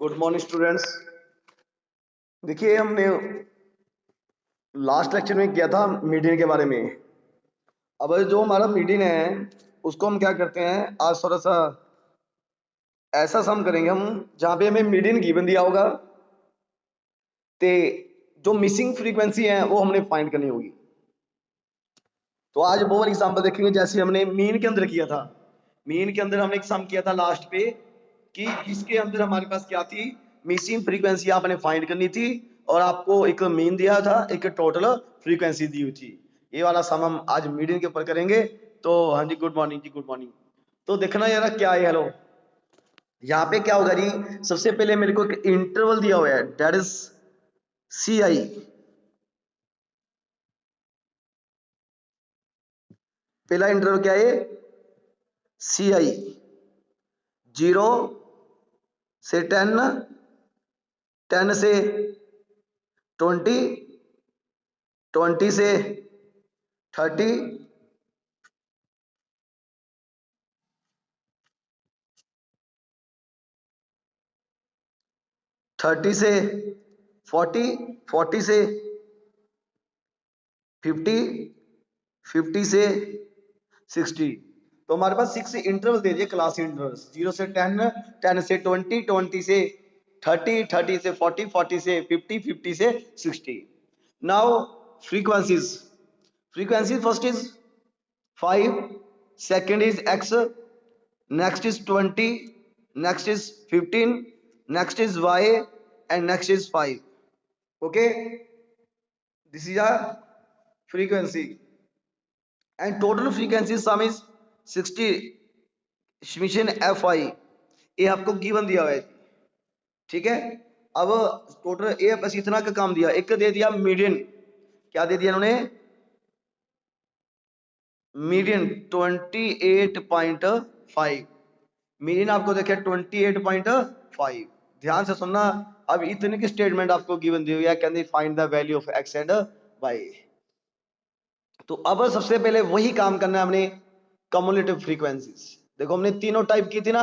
Good morning students. देखिए हमने last lecture में किया था मीडियन के बारे में। अब जो हमारा मीडियन है उसको हम क्या करते हैं, आज थोड़ा सा ऐसा सम करेंगे हम जहाँ पे हमें मीडियन गिवन दिया होगा तो जो मिसिंग फ्रीक्वेंसी है वो हमने फाइंड करनी होगी। तो आज वो वाली एग्जाम्पल देखेंगे जैसे हमने मीन के अंदर किया था। मीन के अंदर हमने एक सम किया था लास्ट पे कि इसके अंदर हमारे पास क्या थी, मिसिंग फ्रीक्वेंसी आपने फाइंड करनी थी और आपको एक मीन दिया था, एक टोटल फ्रीक्वेंसी दी हुई थी। ये वाला सम हम आज मीडियन के ऊपर करेंगे। तो हाँ जी, गुड मॉर्निंग जी, गुड मॉर्निंग। तो देखना यार क्या है, हेलो यहाँ पे क्या होगा जी, सबसे पहले मेरे को एक इंटरवल दिया हुआ है दैट इज सी आई। पहला इंटरवल क्या है, सी आई, 0 से 10, 10 से 20, 20 से 30, 30 से 40, 40 से 50, 50 से 60। तो हमारे पास 6 इंटरवल दे दिए, क्लास इंटरवल्स, 0 से 10, 10 से 20, 20 से 30, 30 से 40, 40 से 50, 50 से 60। Now frequencies, frequency first is 5, second is x, next is 20, next is 15, next is y, and next is 5. Okay, this is a frequency and total frequency sum is 60 summation F I. ये आपको given दिया हुआ है, ठीक है। अब total A बस इतना का काम दिया, एक दे दिया मीडियन, क्या दे दिया इन्होंने, मीडियन 28.5। मीडियन आपको देखे 28.5। ध्यान से सुनना, अब इतने की स्टेटमेंट आपको गिवन दी हुई है, कहते find the value of x and y. तो अब सबसे पहले वही काम करना है हमने, कम्युलेटिव फ्रीक्वेंसीज। देखो हमने तीनों टाइप की थी ना,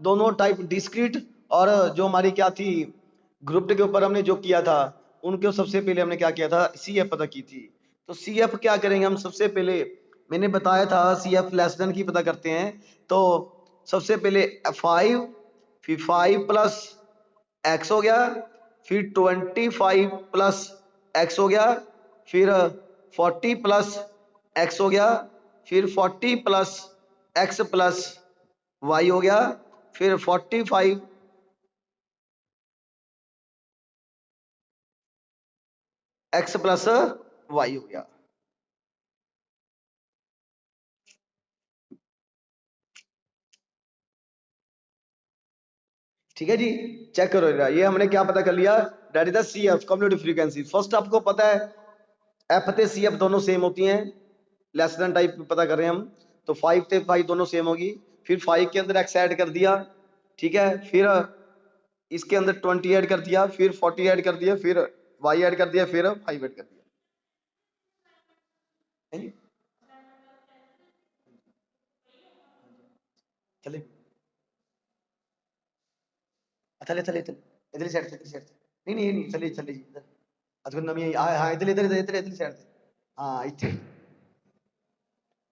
दोनों टाइप डिस्क्रीट और जो हमारी क्या थी ग्रुप्ड के ऊपर हमने जो किया था, उनके सबसे पहले हमने क्या किया था, सी एफ पता की थी। तो सी एफ क्या करेंगे हम, सबसे पहले मैंने बताया था सी एफ लेस देन की पता करते हैं। तो सबसे पहले 5, फिर 5 प्लस एक्स हो गया, फिर 25 प्लस एक्स हो गया, फिर 40 प्लस एक्स हो गया, फिर 40 प्लस एक्स प्लस वाई हो गया, फिर 45 एक्स प्लस वाई हो गया। ठीक है जी, चेक करो ये हमने क्या पता कर लिया, that is the C F cumulative frequency. First आपको पता है एफ थे सी एफ दोनों सेम होती हैं, लेस देन टाइप पता कर रहे हैं हम, तो 5 थे 5 दोनों सेम होगी। फिर 5 के अंदर एक्स ऐड कर दिया, ठीक है, फिर इसके अंदर 20 ऐड कर दिया, फिर 40 ऐड कर दिया, फिर वाई ऐड कर दिया, फिर 5 ऐड कर दिया। चले थले थले थले इधर साइड से, इधर साइड से, नहीं नहीं चलिए चलिए इधर अजगर नमी हाँ इधर इधर इधर इधर साइड से, हाँ इधर।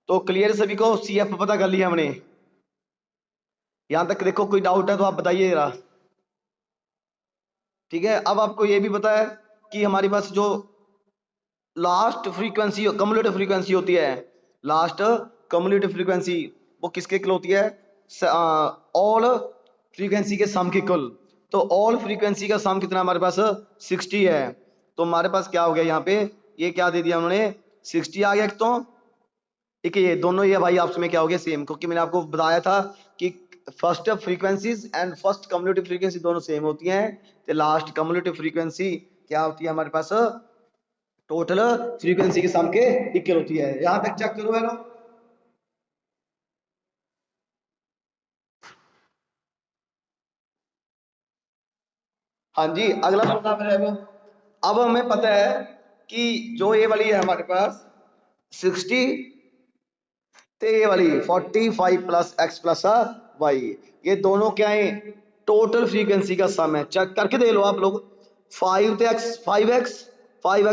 तो क्लियर सभी को, सी एफ पता कर लिया हमने। यहां तक देखो कोई डाउट है तो आप बताइए जरा, ठीक है। अब आपको ये भी पता है कि हमारे पास जो लास्ट फ्रीक्वेंसी कम्युलेटिव फ्रीक्वेंसी होती है, लास्ट कम्युलेटिव फ्रीक्वेंसी वो किसके इक्वल होती है, ऑल फ्रीक्वेंसी के सम के इक्वल। तो ऑल फ्रीक्वेंसी का सम कितना हमारे पास 60 है। तो हमारे पास क्या हो गया यहाँ पे, ये क्या दे दिया उन्होंने 60 आ गया। एक तो ठीक है, ये दोनों ये भाई आपस में क्या हो गया सेम, क्योंकि मैंने आपको बताया था कि first frequencies and first cumulative frequency दोनों सेम होती हैं। तो लास्ट कम्युलेटिव फ्रीक्वेंसी क्या होती है हमारे पास, टोटल फ्रीक्वेंसी के सम के इक्वल होती है। यहां तक चेक करो हेलो। हाँ जी, अगला सुनना फिर है। अब हमें पता है कि जो ये वाली है हमारे पास 60, तो ये वाली 45 प्लस एक्स प्लस वाई, ये दोनों क्या है, टोटल फ्रीक्वेंसी का सम है, चेक करके दे लो आप लोग। 5x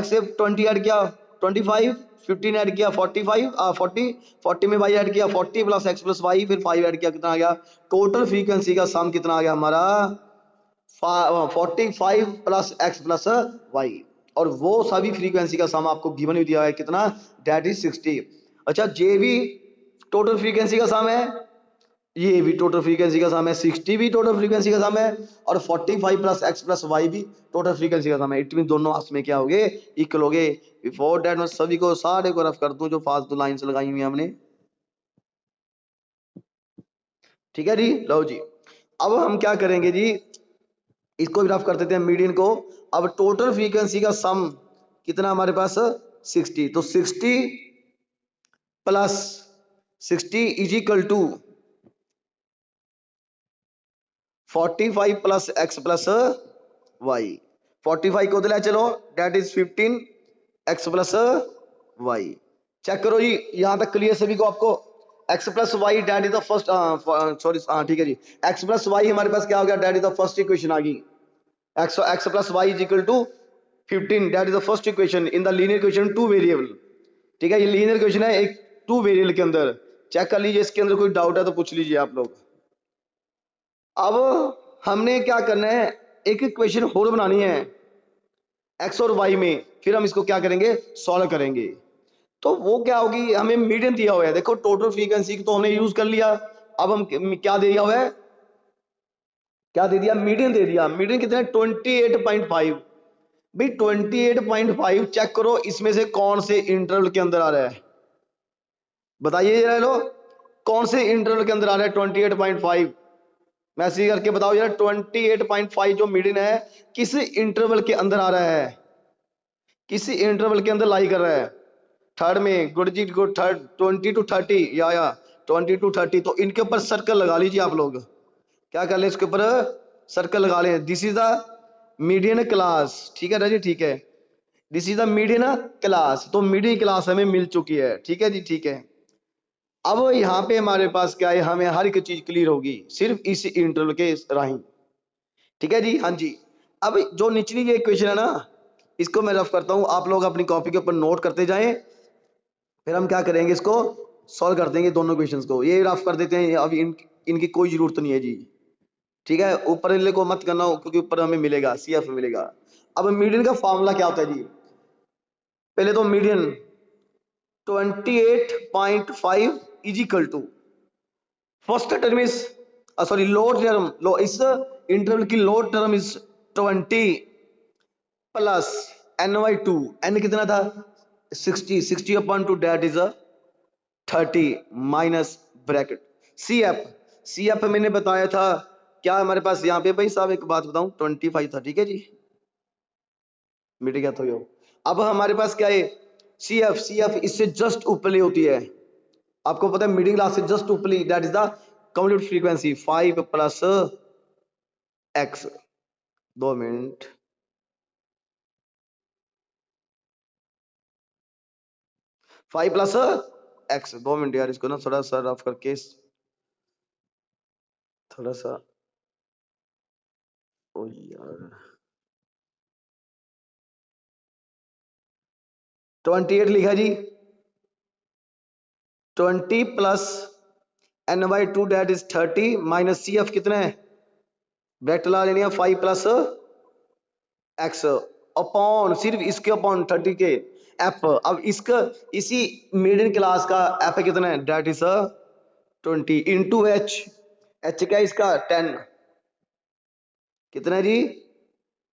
से 20 ऐड किया 25, 15 ऐड किया 45, 40 में y ऐड किया 40 प्लस x प्लस y, फिर 5 ऐड किया, कितना आ गया? टोटल फ्रीक्वेंसी का सम कितना आ गया हमारा? 45 प्लस x प्लस y। और वो सभी फ्रीक्वेंसी का सम आपको गिवन भी दिया है कितना? That is 60। अच्छा, जे भी टोटल फ्रीक्वेंसी का सम है, ये भी टोटल फ्रीक्वेंसी का सम है, 60 भी टोटल फ्रीक्वेंसी का सम है, और 45 प्लस एक्स प्लस वाई भी टोटल फ्रीक्वेंसी का सम है। इट मीन दोनों आपस में क्या हो गए? इक्वल हो गए। बिफोर दैट मैं सभी को सारे को रफ कर दूं जो फालतू लाइंस लगाई हुई हमने। ठीक है जी, लो जी, अब हम क्या करेंगे जी, इसको भी रफ कर देते हैं मीडियन को। अब टोटल फ्रीक्वेंसी का सम कितना हमारे पास? 60। तो 60 plus 60 is equal to 45 plus x plus y. 45 को ले चलो, that is 15 x plus y. Check करो जी, यहां तक क्लियर सभी को? आपको x plus y that is the first, sorry हाँ ठीक है जी, एक्स प्लस वाई हमारे पास क्या हो गया? That is the first equation आ गई। X plus y is equal to 15, that is the first equation in the linear equation two variable. ठीक है, ये लीनियर इक्वेशन है एक टू वेरिएबल के अंदर। चेक कर लीजिए, इसके अंदर कोई डाउट है तो पूछ लीजिए आप लोग। अब हमने क्या करना है, एक इक्वेशन और बनानी है एक्स और वाई में, फिर हम इसको क्या करेंगे? सॉल्व करेंगे। तो वो क्या होगी? हमें मीडियन दिया हुआ है, देखो टोटल फ्रीक्वेंसी तो हमने यूज कर लिया। अब हम क्या दे दिया हुआ है? क्या दे दिया? मीडियन दे दिया। मीडियन कितना है? 28.5। भाई 28.5 चेक करो, इसमें से कौन से इंटरवल के अंदर आ रहा है? बताइए जरा लो, कौन से इंटरवल के अंदर आ रहा है 28.5? मैसेज करके बताओ यार, 28.5 जो मीडियन है किस इंटरवल के अंदर आ रहा है? किस इंटरवल के अंदर लाई कर रहा है? थर्ड में, गुड जी गुड, थर्ड 20 to 30 या 20 to 30। तो इनके ऊपर सर्कल लगा लीजिए आप लोग। क्या कर ले? इसके ऊपर सर्कल लगा ले। This is the median class. ठीक है राजी, ठीक है, this is the median class. तो मीडियन क्लास हमें मिल चुकी है। ठीक है जी, ठीक है। अब यहाँ पे हमारे पास क्या है? हमें हर एक चीज क्लियर होगी सिर्फ इस इंटरवल के राही। ठीक है जी, हाँ जी। अब जो निचली ये इक्वेशन है ना, इसको मैं रफ करता हूं, आप लोग अपनी कॉपी के ऊपर नोट करते जाएं, फिर हम क्या करेंगे? इसको सॉल्व कर देंगे दोनों इक्वेशंस को। ये रफ कर देते हैं, अब इनकी कोई जरूरत नहीं है जी। ठीक है, ऊपर वाले को मत करना क्योंकि ऊपर हमें मिलेगा, सीएफ मिलेगा। अब मीडियन का फॉर्मूला क्या होता है जी? पहले तो median 28.5 is equal to, first term is sorry lower term, लो इस इंटरवल की lower term is 20 plus ny2। n कितना था? 60, 60 upon 2 that is 30 minus bracket C F मैंने बताया था क्या हमारे पास यहाँ पे? भाई साहब एक बात बताऊं, 25 था। ठीक है जी, मिट गया तो यो। अब हमारे पास क्या है? सी एफ इससे जस्ट ऊपरली होती है। आपको पता है मिडिल क्लास से जस्ट ऊपरली, that is the cumulative frequency 5 plus x. 2 minute, five plus x. 2 minute यार, इसको ना थोड़ा सा रफ करके थोड़ा सा, ओ यार 28 लिखा जी। 20 plus ny2 that is 30 minus C F कितने है? ब्रैकेट ला लेनी है 5 प्लस एक्स अपॉन, सिर्फ इसके अपॉन 30 के एफ। अब इसका इसी मिडिल क्लास का एफ कितना है? That is 20 into H. H क्या है इसका? 10। कितना है जी?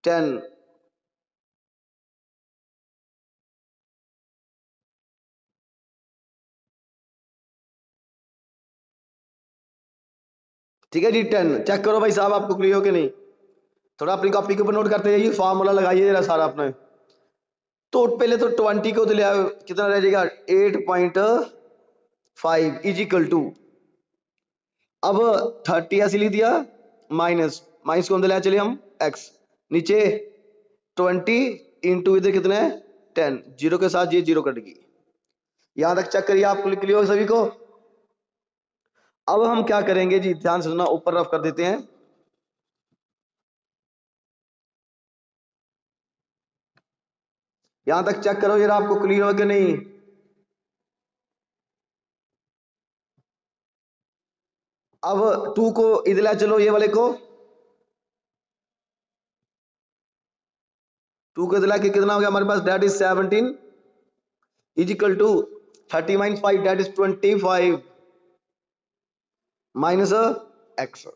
10। ठीक है जी, 10। चेक करो भाई साहब आपको क्लियर हो कि नहीं? थोड़ा अपनी कॉपी के ऊपर नोट करते जाइए, फार्मूला लगाइए जरा सारा अपने। तो पहले तो 20 को तो ले आओ, कितना रह जाएगा? 8.5 इज इक्वल टू, अब 30 ऐसे लिख दिया, माइनस माइनस को अंदर ले चले हम एक्स, नीचे 20 इंटू इधर कितना है? 10। जीरो के साथ ये जीरो कट गई। यहां तक चेक करिए, आपको क्लियर हो सभी को? अब हम क्या करेंगे जी, ध्यान से सुनना, ऊपर रफ कर देते हैं। यहां तक चेक करो जरा, आपको क्लियर हो कि नहीं? अब 2 को इधर ले चलो, ये वाले को 2 को इधर लाके कितना हो गया हमारे पास, that is 17 is equal to 30 minus 5 that is 25 minus x.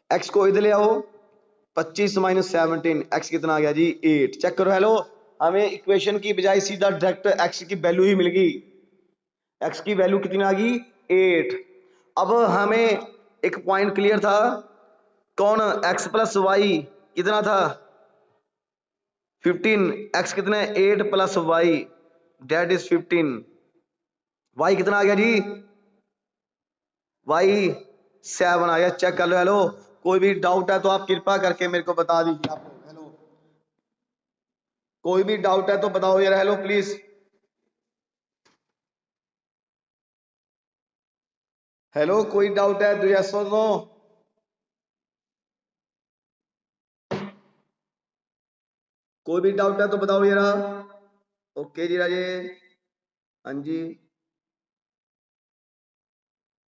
X को इधर ले आओ, 25 माइनस 17, एक्स कितना आ गया जी 8। चेक करो, हेलो, हमें इक्वेशन की बजाय सीधा डायरेक्ट एक्स की वैल्यू ही मिल गई। एक्स की वैल्यू कितनी आ गई 8। अब हमें एक पॉइंट क्लियर था, कौन, एक्स प्लस वाई कितना था 15, एक्स कितने 8 plus y that is 15, y कितना आ गया जी, वाई 7 आ गया। चेक कर लो, हेलो, कोई भी डाउट है तो आप कृपा करके मेरे को बता दीजिए। आप लोग हेलो, कोई भी डाउट है तो बताओ यार, हेलो प्लीज। हेलो, कोई डाउट है तो यस और नो। कोई भी डाउट है तो बताओ जरा। ओके जी राजे, हाँ जी,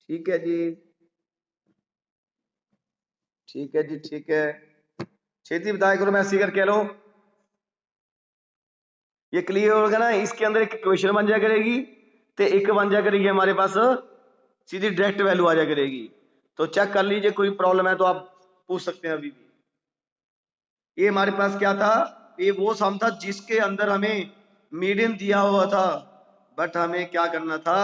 ठीक है जी, ठीक है जी, ठीक है, छेती बताया करो, मैं सीकर कह लो। ये क्लियर होगा ना, इसके अंदर एक क्वेश्चन बन जाया करेगी, तो एक बन जाया करेगी हमारे पास सीधी डायरेक्ट वैल्यू आ जाया करेगी। तो चेक कर लीजिए, कोई प्रॉब्लम है तो आप पूछ सकते हैं अभी भी। ये हमारे पास क्या था, ये वो सम था जिसके अंदर हमें मीडियन दिया हुआ था, बट हमें क्या करना था,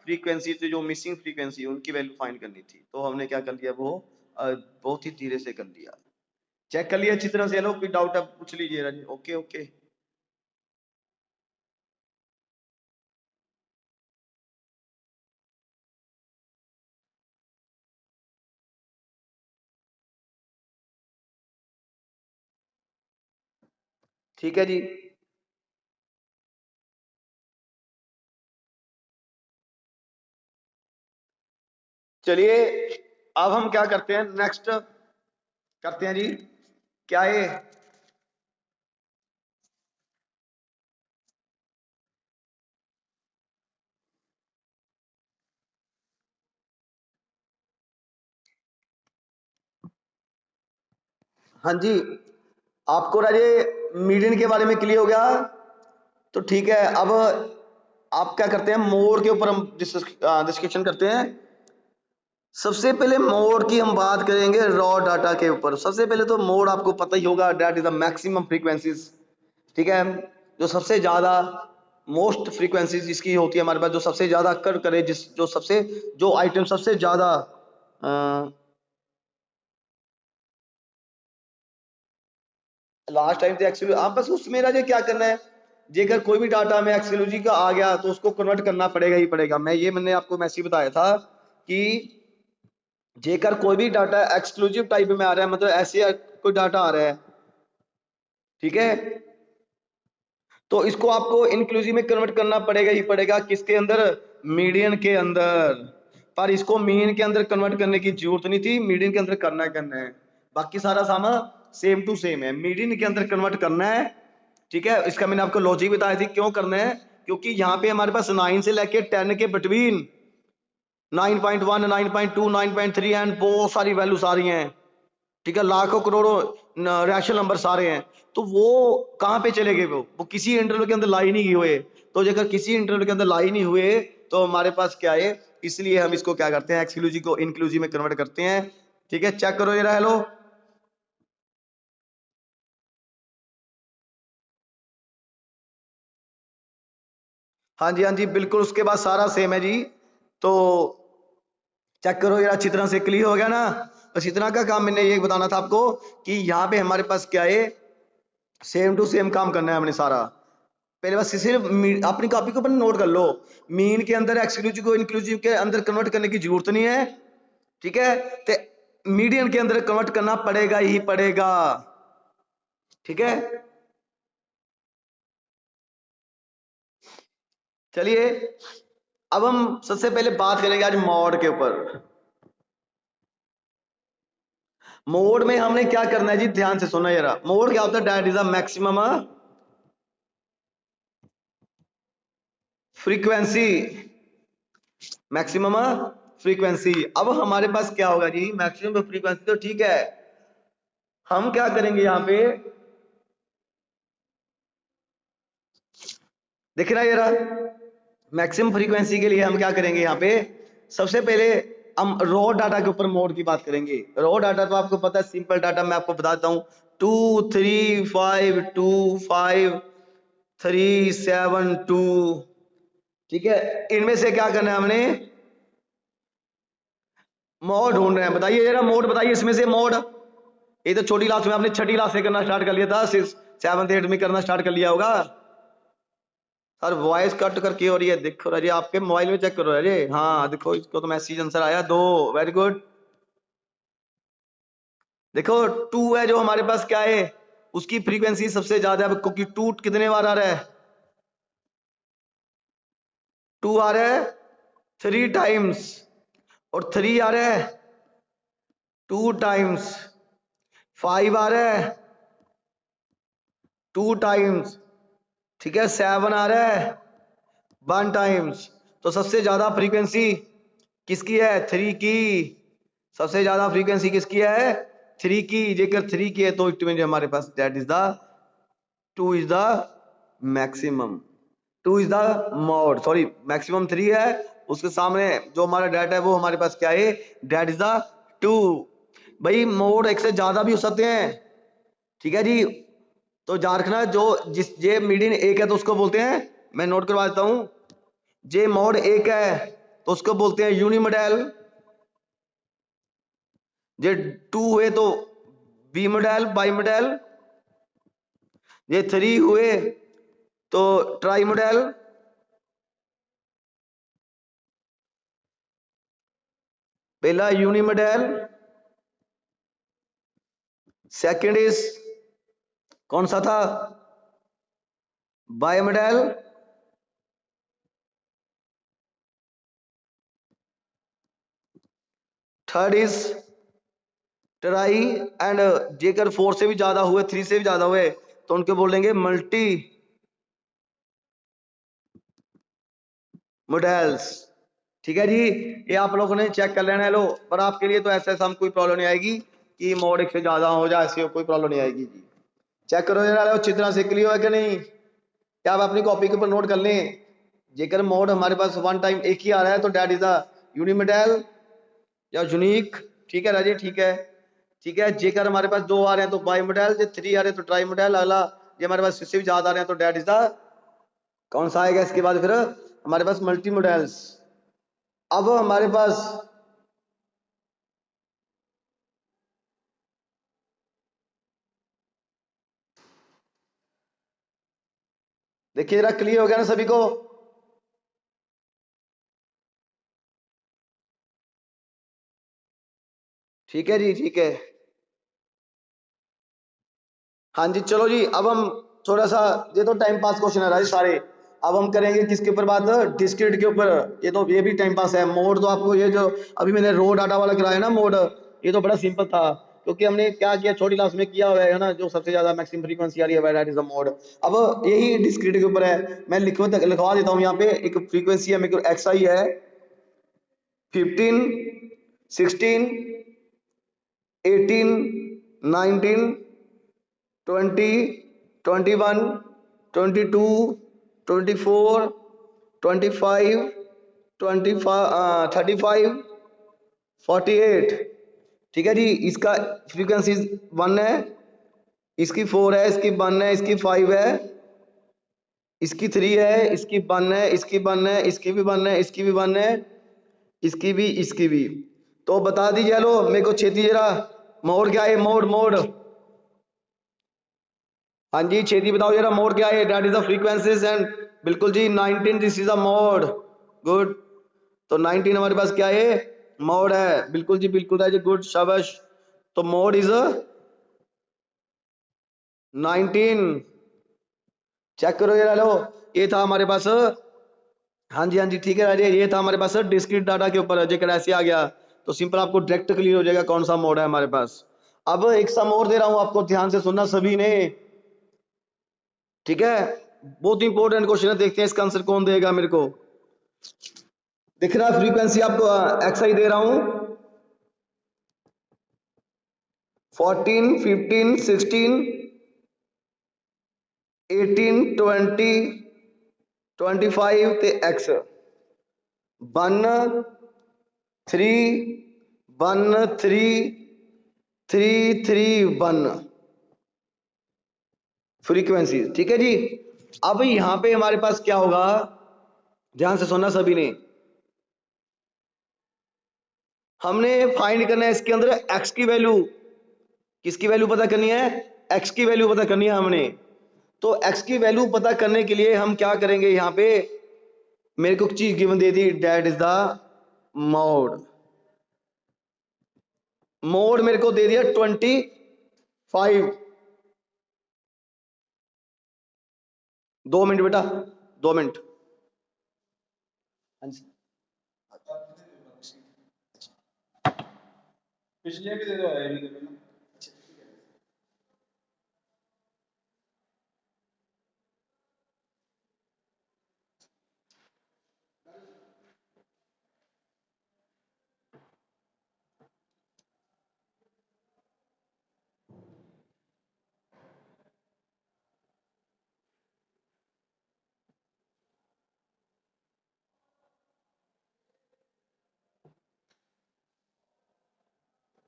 फ्रीक्वेंसी से जो मिसिंग फ्रीक्वेंसी उनकी वैल्यू फाइंड करनी थी। तो हमने क्या कर लिया, वो बहुत ही धीरे से कर लिया। चेक कर लिया अच्छी तरह से, लो कोई डाउट है पूछ लीजिए। ओके ओके, ठीक है जी। चलिए, अब हम क्या करते हैं, नेक्स्ट करते हैं जी, क्या है, हाँ जी, आपको राजे मीडियन के बारे में क्लियर हो गया? तो ठीक है, अब आप क्या करते हैं, मोड के ऊपर हम डिस्कशन करते हैं। सबसे पहले मोड की हम बात करेंगे, रॉ डाटा के ऊपर। सबसे पहले तो मोड आपको पता ही होगा, that is the maximum frequencies, ठीक है, जो सबसे ज्यादा मोस्ट फ्रीक्वेंसीज जिसकी होती है हमारे पास, जो सबसे ज्यादा कर करे, जिस जो सबसे जो आइटम सबसे ज्यादा लास्ट टाइम तो एक्सक्लूसिव, आप बस उसमें मेरा जो क्या करना है, जेकर कोई भी डाटा में एक्सक्लूसिव का आ गया तो उसको कन्वर्ट करना पड़ेगा ही पड़ेगा। मैंने आपको मैसेज बताया था कि जेकर कोई भी डाटा एक्सक्लूसिव टाइप में आ रहा है, मतलब ऐसे कोई डाटा आ रहा है, ठीक है, तो इसको आपको इंक्लूसिव में कन्वर्ट करना पड़ेगा ही पड़ेगा। किसके अंदर, मीडियन के अंदर। पर इसको मीन के अंदर कन्वर्ट करने की जरूरत नहीं थी, मीडियन के अंदर करना है। बाकी सारा सामा सेम टू सेम है, मीडियन के अंदर कन्वर्ट करना है, ठीक है। इसका मैंने आपको लॉजिक बताया थी क्यों करना है, क्योंकि यहाँ पे हमारे पास 9 से लेके 10 के बिटवीन 9.1, 9.2, 9.3 एंड बहुत सारी वैल्यूज आ रही हैं, ठीक है, लाखों करोड़ों रैशनल नंबर सारे हैं। तो वो कहाँ पे चले गए, वो किसी इंटरवल के अंदर लाई नहीं हुए। तो अगर किसी इंटरवल के अंदर लाई नहीं हुए तो हमारे पास क्या है, इसलिए हम इसको क्या करते हैं, एक्सक्लूसिव को इंक्लूसिव में कन्वर्ट करते हैं, ठीक है। चेक करो जरा, हेलो, हाँ जी, हाँ जी, बिल्कुल, उसके बाद सारा सेम है जी। तो चेक करो यार, अच्छी तरह से क्लियर हो गया ना। बस इतना का काम मैंने ये बताना था आपको कि यहाँ पे हमारे पास क्या है, सेम टू सेम काम करना है हमने सारा। पहले बस सिर्फ अपनी कॉपी को नोट कर लो, मीन के अंदर एक्सक्लूसिव को इंक्लूसिव के अंदर कन्वर्ट करने की जरूरत नहीं है, ठीक है, तो मीडियन के अंदर कन्वर्ट करना पड़ेगा ही पड़ेगा, ठीक है। चलिए, अब हम सबसे पहले बात करेंगे आज मोड के ऊपर। मोड में हमने क्या करना है जी, ध्यान से सुना जरा। मोड क्या होता है, that is a maximum frequency, maximum frequency. अब हमारे पास क्या होगा जी, मैक्सिमम फ्रीक्वेंसी तो ठीक है, हम क्या करेंगे यहाँ पे, दिख रहा है जरा, मैक्सिमम फ्रीक्वेंसी के लिए हम क्या करेंगे यहाँ पे, सबसे पहले हम रॉ डाटा के ऊपर मोड की बात करेंगे। रॉ डाटा तो आपको पता है, सिंपल डाटा मैं आपको बताता हूँ, 2 3 5 2 5 3 7 2, ठीक है। इनमें से क्या करना है हमने, मोड ढूंढ रहे हैं, बताइए जरा मोड बताइए इसमें से मोड। ये तो छोटी क्लास में आपने छठी क्लास से करना स्टार्ट कर लिया था, 7th 8th में करना स्टार्ट कर लिया होगा। सर वॉइस कट करके हो रही है, देखो राजे आपके मोबाइल में चेक करो राजे, हाँ देखो इसको तो मैसेज आंसर आया 2, वेरी गुड। देखो 2 है जो हमारे पास क्या है, उसकी फ्रीक्वेंसी सबसे ज्यादा है, क्योंकि 2 कितने बार आ रहा है, 2 आ रहा है 3 टाइम्स, और 3 आ रहा है 2 टाइम्स, 5 आ रहा है 2 टाइम्स, ठीक है, 7 आ रहा है 1 टाइम्स। तो सबसे ज्यादा फ्रीक्वेंसी किसकी है, 3 की। सबसे ज्यादा फ्रीक्वेंसी किसकी है, 3 की। जेकर 3 की है तो इट मीन हमारे पास that is the 2 is the maximum, 2 is the mode, sorry maximum 3 है, उसके सामने जो हमारा डाटा है वो हमारे पास क्या है, दैट इज द 2। भाई मोड एक से ज्यादा भी हो सकते हैं, ठीक है जी। तो याद रखना, जो जिस जे मीडियन एक है तो उसको बोलते हैं, मैं नोट करवा देता हूं, जे मॉड एक है तो उसको बोलते हैं यूनिमोडेल, जे 2 हुए तो बी मॉडल बाई मॉडल, ये 3 हुए तो ट्राई मॉडल, पहला यूनिमोडेल, सेकंड इज कौन सा था, by model, third is try, and जेकर 4 से भी ज्यादा हुए, 3 से भी ज्यादा हुए तो उनको बोलेंगे मल्टी मॉडल्स, ठीक है जी। ये आप लोगों ने चेक कर लेना है लो, पर आपके लिए तो ऐसे हम कोई प्रॉब्लम नहीं आएगी कि मोड एक से ज्यादा हो जाए, ऐसी कोई प्रॉब्लम नहीं आएगी जी। चेक करो जरा अच्छी तरह से, क्लियर है कि नहीं, क्या आप अपनी कॉपी के ऊपर नोट कर लें, जेकर मोड हमारे पास 1 टाइम एक ही आ रहा है तो दैट इज द यूनिमोडेल या यूनिक, ठीक है राजे, ठीक है, ठीक है। जेकर हमारे पास 2 आ रहे हैं तो बाई मॉडल, जो 3 आ रहे हैं तो ट्राई मॉडल, अगला ये हमारे पास इससे भी ज्यादा आ रहे हैं तो दैट इज द कौन सा आएगा इसके बाद, फिर हमारे पास मल्टी मॉडल्स। अब हमारे पास देखिए जरा क्लियर हो गया ना सभी को, ठीक है जी, ठीक है, हाँ जी। चलो जी, अब हम थोड़ा सा, ये तो टाइम पास क्वेश्चन है राजी सारे, अब हम करेंगे किसके ऊपर बात, डिस्क्रीट के ऊपर। ये तो ये भी टाइम पास है। मोड तो आपको ये जो अभी मैंने रो डाटा वाला कराया ना मोड, ये तो बड़ा सिंपल था, क्योंकि हमने क्या किया छोटी क्लास में किया हुआ है ना, जो सबसे ज्यादा मैक्सिमम फ्रीक्वेंसी आ रही है दैट इज द मोड। अब यही डिस्क्रीट के ऊपर है, मैं लिखवा देता हूँ यहाँ पे, एक फ्रीक्वेंसी है मेरे को एक्स आई है, 15 16 18 19 20 21 22 24 25 25 35 48, ठीक है जी। इसका फ्रीक्वेंसी 1 है, इसकी 4 है, इसकी 1 है, इसकी 5 है, इसकी 3 है, इसकी 1 है, इसकी 1 है, इसकी भी 1 है, इसकी भी 1 है, इसकी भी, इसकी भी। तो बता दीजिए लो मेरे को छेती जरा, मोड क्या है, मोड मोड, हाँ जी छेती बताओ जरा, मोड क्या है, that is the frequencies and, बिल्कुल जी 19, this is a mode, good. तो 19 हमारे पास क्या है, मोड है, बिल्कुल जी बिल्कुल है जी, गुड शाबाश। तो मोड इज 19, चेक करो जरा लो, ये था हमारे पास, हाँ जी हाँ जी ठीक है राजे, ये था हमारे पास डिस्क्रीट डाटा के ऊपर, जेकर ऐसे आ गया तो सिंपल आपको डायरेक्ट क्लियर हो जाएगा कौन सा मोड है हमारे पास। अब एक सम और दे रहा हूं आपको, ध्यान से सुनना सभी ने, ठीक है। बहुत इंपॉर्टेंट क्वेश्चन है, देखते हैं इसका आंसर कौन देगा मेरे को। दिख रहा है फ्रीक्वेंसी आपको एक्सआई दे रहा हूं 14 15 16 18 20 25 ਤੇ x 1 3 1 3 3 3 1 फ्रीक्वेंसी। ठीक है जी। अब यहां पे हमारे पास क्या होगा, ध्यान से सुनना सभी ने, हमने फाइंड करना है इसके अंदर x की वैल्यू। किसकी वैल्यू पता करनी है? x की वैल्यू पता करनी है हमने। तो x की वैल्यू पता करने के लिए हम क्या करेंगे, यहां पे मेरे को चीज गिवन दे दी, that is the mode. Mode मेरे को दे दिया 25। 2 मिनट बेटा, 2 मिनट। पिछले भी दे दो, आया नहीं कभी ना।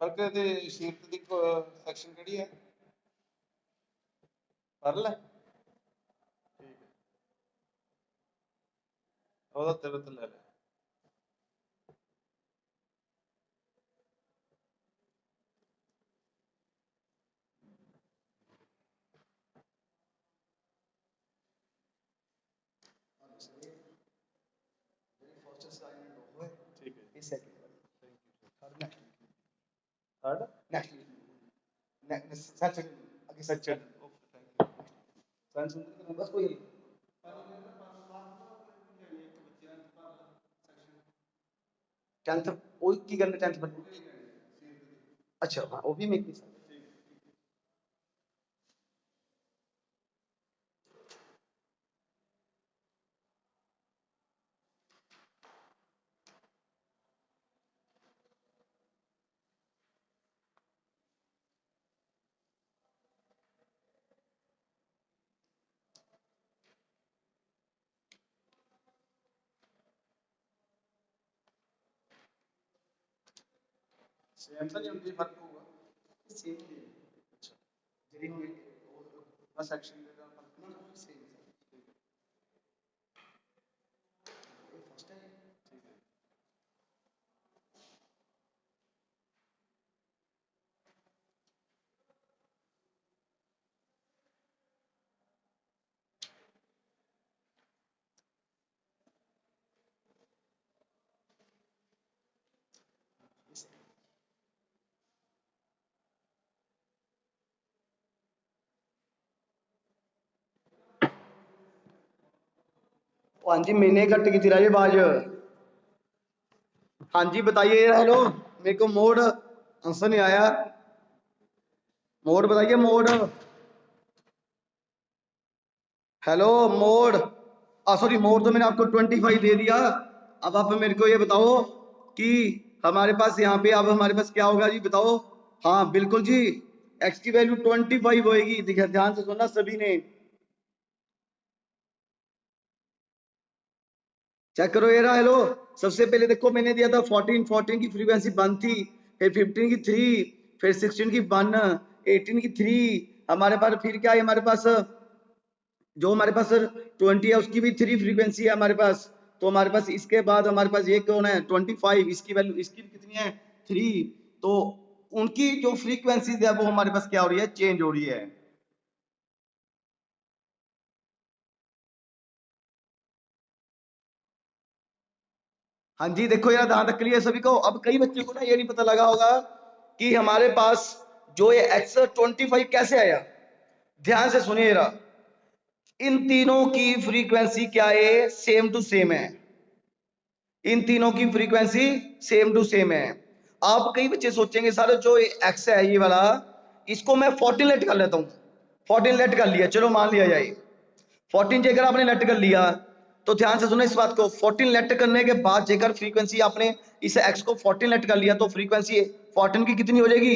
फर्क ते सीट दी सेक्शन केड़ी है? पढ़ ले, ठीक है, ओदा तेरे तो ले ले। ठीक है, थर्ड नेक्स्ट सेक्शन आगे सेक्शन। Thank you. बस कोई टेंथ ਉਹ ਕੀ ਕਰਨਾ 10th पर? अच्छा हाँ वो भी मेक सेम तो नहीं होती, फर्क होगा सेम अच्छा ਜਿਹੜੀ ਹੁਣ बस सेक्शन दे दा फर्क ਨਾ सेम फर्स्ट है। ठीक है। हाँ जी मैंने कट की थी राजे आवाज। हाँ जी बताइए। हेलो मेरे को मोड आंसर नहीं आया, मोड बताइए mode. Hello mode, sorry mode तो मैंने आपको 25 दे दिया। अब आप मेरे को ये बताओ कि हमारे पास यहाँ पे अब हमारे पास क्या होगा जी, बताओ। हाँ बिल्कुल जी, x की वैल्यू 25 होएगी। देखिए ध्यान से सुनना सभी ने, चेक करो ये रहा। हेलो सबसे पहले देखो मैंने दिया था 14 की फ्रीक्वेंसी 1 थी, फिर 15 की 3, फिर 16 की 1, 18 की 3। हमारे पास फिर क्या है, हमारे पास जो हमारे पास 20 है उसकी भी 3 फ्रीक्वेंसी है हमारे पास। तो हमारे पास इसके बाद हमारे पास ये कौन है 25, इसकी वैल्यू इसकी भी कितनी है 3। तो उनकी जो फ्रीक्वेंसी है वो हमारे पास क्या हो रही है, चेंज हो रही है। हाँ जी देखो यार ध्यान रख लिया सभी को। अब कई बच्चों को ना ये नहीं पता लगा होगा कि हमारे पास जो ये X25 कैसे आया। ध्यान से सुनिए जरा, इन तीनों की फ्रीक्वेंसी क्या है, सेम टू सेम है। इन तीनों की फ्रीक्वेंसी सेम टू सेम है। आप कई बच्चे सोचेंगे सर जो एक्स है ये वाला, इसको मैं 14 लेट कर लेता हूं। 14 लेट कर लिया, चलो मान लिया जाए 14 जेकर आपने लेट कर लिया तो ध्यान से सुनो इस बात को, 14 लेट करने के बाद जेकर फ्रीक्वेंसी आपने इस x को 14 लेट कर लिया तो फ्रीक्वेंसी 14 की कितनी हो जाएगी,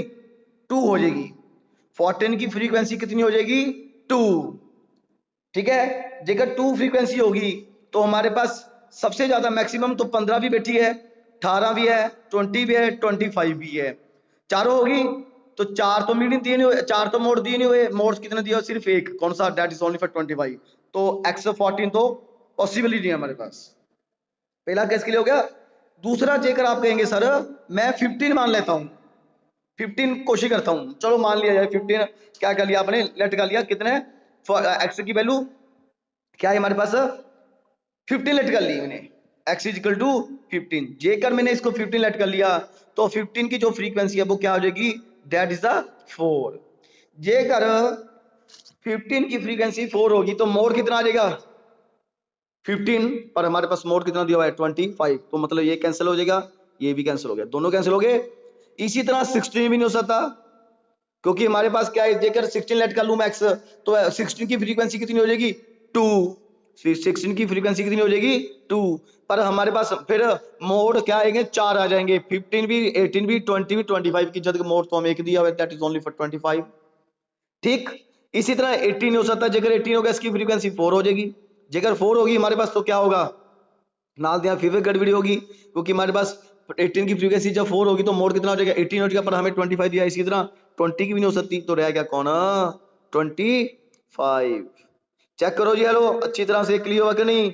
2 हो जाएगी। 14 की फ्रीक्वेंसी कितनी हो जाएगी, 2। ठीक है, जेकर 2 फ्रीक्वेंसी होगी तो हमारे पास सबसे ज्यादा मैक्सिमम तो 15 भी बैठी है, 18 भी है, 20 भी है, 25 भी है। चारों होगी तो 4 तो मीडियम दिए नहीं हुए, 4 तो मोड दिए नहीं हुए, मोड्स कितने दिए, सिर्फ एक, कौन सा, दैट इज ओनली फॉर 25। तो x14 तो पॉसिबल ही नहीं है हमारे पास। पहला केस के लिए हो गया। दूसरा जेकर आप कहेंगे सर मैं 15 मान लेता हूं, 15 कोशिश करता हूं, चलो मान लिया जाए 15, क्या कर लिया आपने, लेट कर लिया, कितने x की वैल्यू क्या है हमारे पास, 15 लेट कर ली मैंने, x इज इक्वल टू 15। जेकर मैंने इसको 15 लेट कर लिया तो 15 की जो फ्रीक्वेंसी है वो क्या हो जाएगी, दैट इज द 4। जेकर 15 की फ्रीक्वेंसी 4 होगी तो मोड कितना आ जाएगा, 15, पर हमारे पास मोड कितना दिया हुआ है, 25, तो मतलब ये कैंसिल हो जाएगा, ये भी कैंसिल हो गया, दोनों कैंसिल हो गए। इसी तरह 16 भी नहीं हो सकता क्योंकि हमारे पास क्या है, जेकर 16 लेट कर लूं मैं x तो 16 की फ्रीक्वेंसी कितनी हो जाएगी, 2। 16 की फ्रीक्वेंसी कितनी हो जाएगी, 2, पर हमारे पास फिर मोड क्या आएंगे, 4 आ जाएंगे, 15 भी, 18 भी, 20 भी, 25 की जगह मोड तो हम एक दिया हुआ है, दैट इज ओनली फॉर 25। ठीक, इसी तरह 18 हो सकता है, जेकर 18 होगा इसकी फ्रीक्वेंसी 4 हो जाएगी, जेकर 4 होगी हमारे पास तो क्या होगा, नाल दिया फिर गड़बड़ी होगी क्योंकि हमारे पास 18 की फ्रीक्वेंसी जब 4 होगी तो मोड कितना हो जाएगा, 18 हो जाएगा, पर हमें 25 दिया, इसी तरह 20 की भी नहीं हो सकती, तो रह गया कौन, 25। चेक करो जी, हेलो, अच्छी तरह से क्लियर हुआ कि नहीं।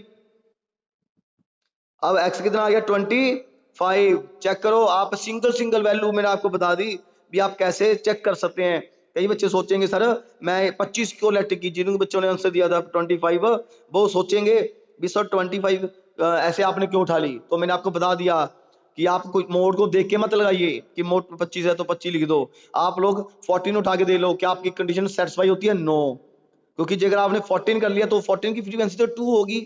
अब x कितना आ गया, 25। चेक करो आप, सिंगल सिंगल वैल्यू मैंने आपको बता दी भी आप कैसे चेक कर सकते हैं। कई बच्चे सोचेंगे सर मैं 25 को लेट की, जिन बच्चों ने आंसर दिया था 25, वो सोचेंगे भी सर 25 ऐसे आपने क्यों उठा ली, तो मैंने आपको बता दिया कि आप कोई मोड को देख के मत लगाइए कि मोड 25 है तो 25 लिख दो, आप लोग 14 उठा के दे लो, क्या आपकी कंडीशन सेटिस्फाई होती है, नो, क्योंकि अगर आपने 14 कर लिया तो 14 की फ्रीक्वेंसी तो 2 होगी,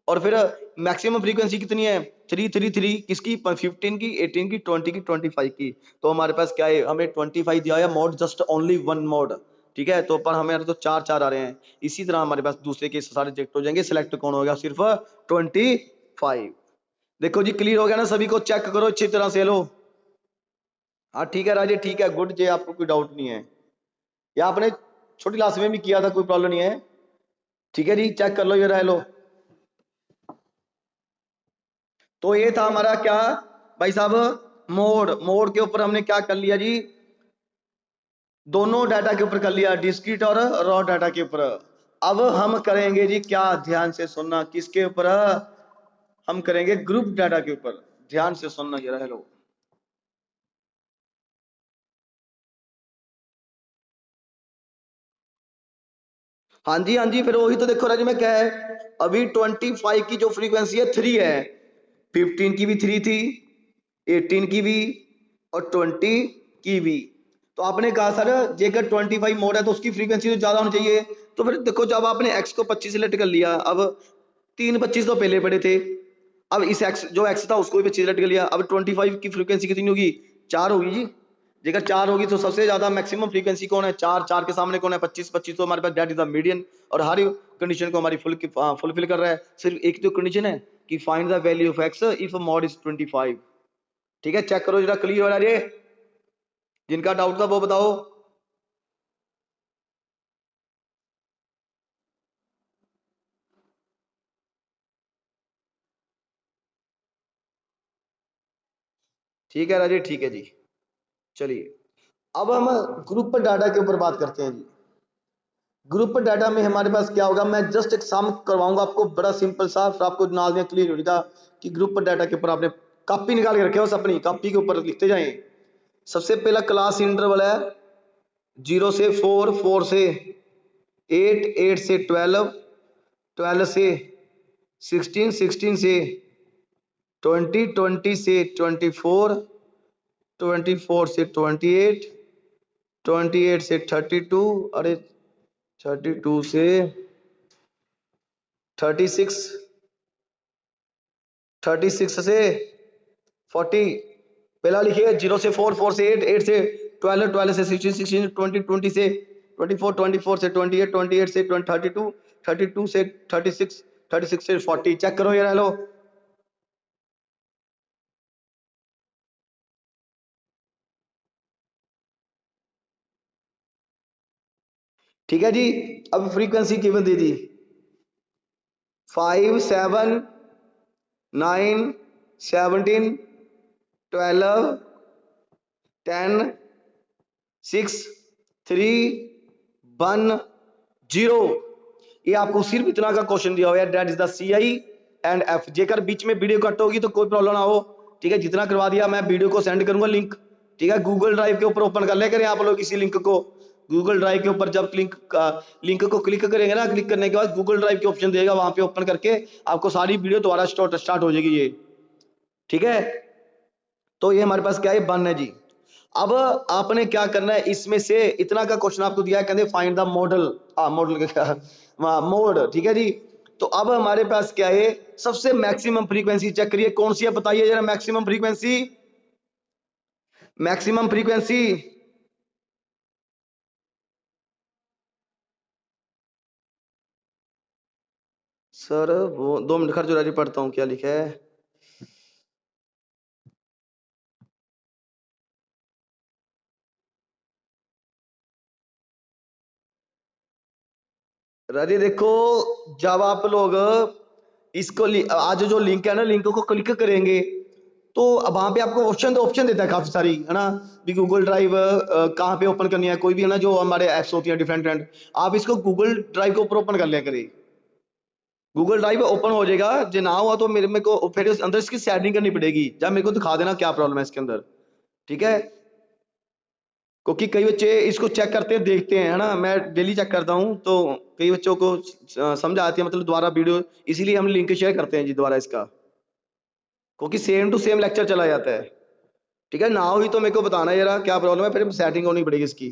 और फिर मैक्सिमम फ्रीक्वेंसी कितनी है, 333, किसकी, 15 की, 18 की, 20 की, 25 की, तो हमारे पास क्या है, हमें 25 दिया है mode, just only one mod. ठीक है, तो पर हमें तो 4 आ रहे हैं, इसी तरह हमारे पास दूसरे के सारे रिजेक्ट हो जाएंगे, सिलेक्ट कौन होगा, सिर्फ 25। देखो जी क्लियर हो गया ना सभी को, चेक करो अच्छी तरह से, लो, हाँ ठीक है राजे, ठीक है, गुड जे, आपको कोई डाउट नहीं है, या आपने छोटी क्लास में भी किया था, कोई प्रॉब्लम नहीं है, ठीक है जी, चेक कर लो ये रह लो। तो ये था हमारा क्या भाई साहब, मोड के ऊपर हमने क्या कर लिया जी, दोनों डाटा के ऊपर कर लिया, डिस्क्रीट और रॉ डाटा के ऊपर। अब हम करेंगे जी क्या, ध्यान से सुनना, किसके ऊपर, हम करेंगे ग्रुप डाटा के ऊपर, ध्यान से सुनना जरा, हेलो। हाँ जी हाँ जी, फिर वही तो देखो राजी में क्या है, अभी 25 की जो फ्रीक्वेंसी है 3 है, 15 की भी 3 थी, 18 की भी, और 20 की भी। तो आपने कहा सर जेकर 25 मोड है तो उसकी फ्रीक्वेंसी तो ज्यादा होनी चाहिए, तो फिर देखो जब आपने x को 25 सेलेक्ट कर लिया, अब 3 25 तो पहले पड़े थे, अब इस x जो x था उसको भी 25 सेलेक्ट कर लिया, अब 25 की फ्रीक्वेंसी कितनी होगी, 4 होगी जी, जेकर 4 होगी तो सबसे ज्यादा मैक्सिमम फ्रीक्वेंसी कौन है, 4, 4 के सामने कौन है, 25, 25 तो हमारे पास दैट इज द मीडियन, और हर कंडीशन को हमारी फुलफिल कर रहा है, सिर्फ एक जो कंडीशन है कि find the value of x if mod is 25। ठीक है, चेक करो जरा, क्लियर हो रहा है, जिनका डाउट था वो बताओ। ठीक है राजे, ठीक है जी, चलिए अब हम ग्रुप डाटा के ऊपर बात करते हैं जी। ग्रुप डाटा में हमारे पास क्या होगा, मैं जस्ट एक सम करवाऊंगा आपको, बड़ा सिंपल सा, फिर आपको नाल में क्लियर हो जाएगा कि ग्रुप डाटा के ऊपर आपने कॉपी निकाल के रखे हो, अपनी कॉपी के ऊपर लिखते जाएं। सबसे पहला क्लास इंटरवल है 0 से 4, 4 से 8, 8 से 12, 12 से 16, 16 से 20, 20 से 24, 24 से 28, 28 से 32, अरे 32 से 36, 36 से 40, पहला लिखिए 0 से 4, 4 से 8, 8 से 12, 12 से 16, 16 20, 20 से 24, 24 से 28, 28 से 32, 32 से 36, 36 से 40 चेक करो यार। हेलो ठीक है जी। अब फ्रीक्वेंसी गिवन दे दी 5, 7, 9, 17, 12, 10, 6, 3, 1, 0। ये आपको सिर्फ इतना का क्वेश्चन दिया हुआ है, that is the CI and F। जेकर बीच में वीडियो कट होगी तो कोई प्रॉब्लम ना हो, ठीक है। जितना करवा दिया मैं वीडियो को सेंड करूंगा लिंक, ठीक है। गूगल ड्राइव के ऊपर ओपन कर ले करें आप लोग इसी लिंक को। गूगल ड्राइव के ऊपर जब लिंक को क्लिक करेंगे ना, क्लिक करने के बाद गूगल ड्राइव के ऑप्शन देगा, वहां पे ओपन करके आपको सारी वीडियो दोबारा स्टार्ट हो जाएगी ये, ठीक है। तो ये हमारे पास क्या है, 1 है जी। अब आपने क्या करना है, इसमें से इतना का क्वेश्चन आपको दिया है, कहते फाइंड द मॉडल, मॉडल का मोड, ठीक है जी। तो अब हमारे पास क्या है, सबसे मैक्सिमम फ्रीक्वेंसी चेक करिए कौन सी है, बताइए जरा। Maximum frequency, maximum frequency sir वो 2 मिनट खर्च राजी पढ़ता हूँ क्या लिखा है। राजी देखो, जब आप लोग इसको आज जो लिंक है ना, लिंक को क्लिक करेंगे तो वहां पे आपको ऑप्शन देता है काफी सारी, है ना। भी गूगल ड्राइव कहाँ पे ओपन करनी है, कोई भी है ना जो हमारे ऐप्स होती हैं डिफरेंट, आप इसको गूगल ड्राइव के ऊपर ओपन कर लिया करिए। गूगल ड्राइव ओपन हो जाएगा, जो ना हुआ तो मेरे को फिर अंदर इसकी सेटिंग करनी पड़ेगी, जब मेरे को दिखा देना क्या प्रॉब्लम है इसके अंदर, ठीक है। क्योंकि कई बच्चे इसको चेक करते हैं, देखते हैं, है ना। मैं डेली चेक करता हूँ, तो कई बच्चों को समझ आती है, मतलब दोबारा वीडियो, इसीलिए हम लिंक शेयर करते हैं जी दोबारा इसका, क्योंकि सेम टू सेम लेक्चर चला जाता है, ठीक है। ना हुई तो मेरे को बताना यार क्या प्रॉब्लम है, फिर सेटिंग होनी पड़ेगी इसकी।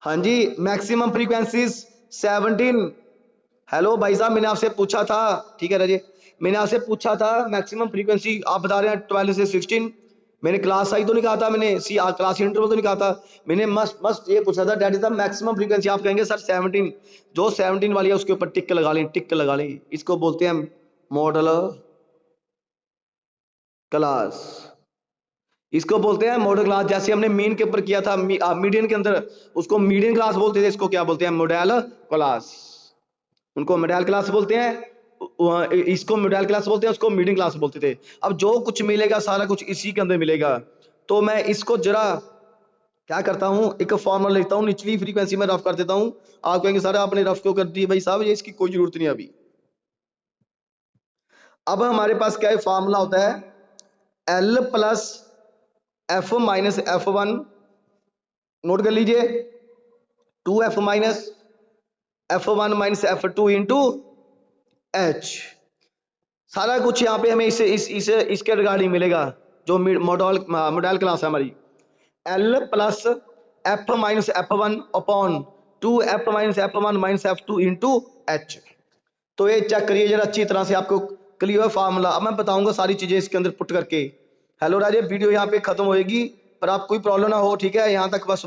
हाँ जी, मैक्सिमम फ्रीक्वेंसीज 17। हेलो भाई साहब, मैंने आपसे पूछा था, ठीक है राजे, मैंने आपसे पूछा था मैक्सिमम फ्रीक्वेंसी, आप बता रहे हैं 12 से 16। मैंने क्लास आई तो नहीं कहा था, मैंने क्लास इंटरवल तो नहीं कहा था, मैंने मस्ट ये पूछा था that is the maximum frequency. आप कहेंगे सर 17, जो 17 वाली है उसके ऊपर टिक लगा लें, टिक लगा लें। इसको बोलते हैं मॉडल क्लास, इसको बोलते हैं मॉडल क्लास। जैसे हमने मीन के ऊपर किया था, मीडियन के अंदर उसको मीडियन क्लास बोलते थे, इसको क्या बोलते हैं, मॉडल क्लास। उनको मॉडल क्लास बोलते हैं, इसको मॉडल क्लास बोलते हैं, उसको मीडियन क्लास बोलते थे। अब जो कुछ मिलेगा सारा कुछ इसी के अंदर मिलेगा। तो मैं इसको जरा क्या करता हूं, एक फॉर्मूला लिखता हूं, निचली फ्रीक्वेंसी में रफ कर देता हूं। आप कहेंगे सर आपने रफ क्यों कर दी भाई साहब, ये इसकी कोई जरूरत नहीं अभी। अब हमारे पास क्या है, फॉर्मूला होता है L plus F minus F1, note कर लीजिए, 2F minus F1 minus F2 into H। सारा कुछ यहाँ पे हमें इसके रिगार्डिंग मिलेगा, जो मॉडल क्लास है हमारी। L plus F minus F1 upon 2F minus F1 minus F2 into H। तो ये चेक करिए जरा अच्छी तरह से, आपको क्लियर फार्मूला। अब मैं बताऊंगा सारी चीजें इसके अंदर पुट करके। हेलो राजे, वीडियो यहाँ पे खत्म होएगी, पर आप कोई प्रॉब्लम ना हो, ठीक है। यहाँ तक बस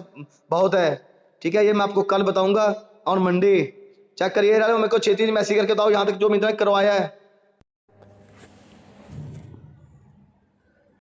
बहुत है, ठीक है। ये मैं आपको कल बताऊंगा ऑन मंडे। चेक करिए मेरे को छेती मैसेज करके बताओ यहाँ तक जो मैंने करवाया है।